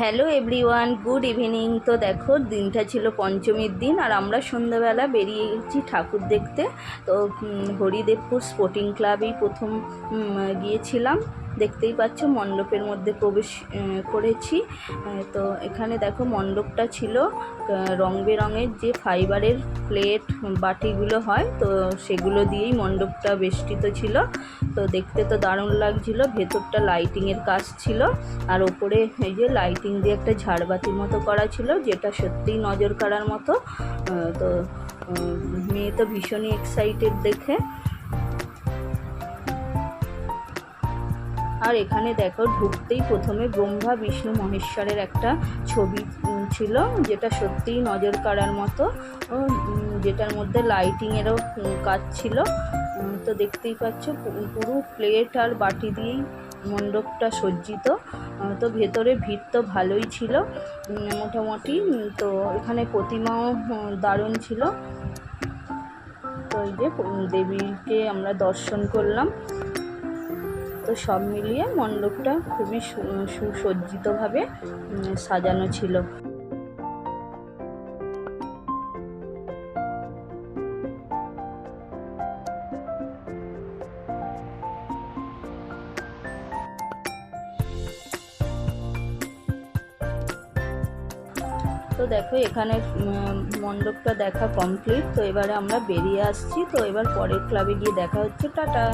Hello everyone, good evening. তো দেখো, দিনটা ছিল পঞ্চমীর দিন আর আমরা সন্ধ্যাবেলা বেরিয়ে গেছি ঠাকুর দেখতে। তো হরিদেবপুর স্পোর্টিং ক্লাবেই প্রথম গিয়েছিলাম। দেখতেই পাচ্ছ মণ্ডপের মধ্যে প্রবেশ করেছি। তো এখানে দেখো মণ্ডপটা ছিল রং বেরঙের যে ফাইবারের প্লেট বাটিগুলো হয়, তো সেগুলো দিয়েই মণ্ডপটা বেষ্টিত ছিল। তো দেখতে তো দারুণ লাগছিল। ভেতরটা লাইটিংয়ের কাজ ছিল আর ওপরে এই যে লাইটিং দিয়ে একটা ঝাড়বাতির মতো করা ছিল, যেটা সত্যিই নজর কাড়ার মতো। তো মেয়ে তো ভীষণই এক্সাইটেড দেখে। আর এখানে দেখো ঢুকতেই প্রথমে ব্রহ্মা বিষ্ণু মহেশ্বরের একটা ছবি ছিল, যেটা সত্যিই নজর কাড়ার মতো, যেটার মধ্যে লাইটিংয়েরও কাজ ছিল। তো দেখতেই পাচ্ছ পুরো প্লেট আর বাটি দিয়েই মণ্ডপটা সজ্জিত। তো ভেতরে ভিড় তো ভালোই ছিল মোটামুটি। তো এখানে প্রতিমাও দারুণ ছিল। তো এই যে দেবীকে আমরা দর্শন করলাম। তো সব মিলিয়ে মণ্ডপটা খুবই সুসজ্জিতভাবে সাজানো ছিল। তো দেখো এখানে মণ্ডপটা দেখা কমপ্লিট। তো এবারে আমরা বেরিয়ে আসছি। তো এবার পরের ক্লাবে গিয়ে দেখা হচ্ছে। টাটা।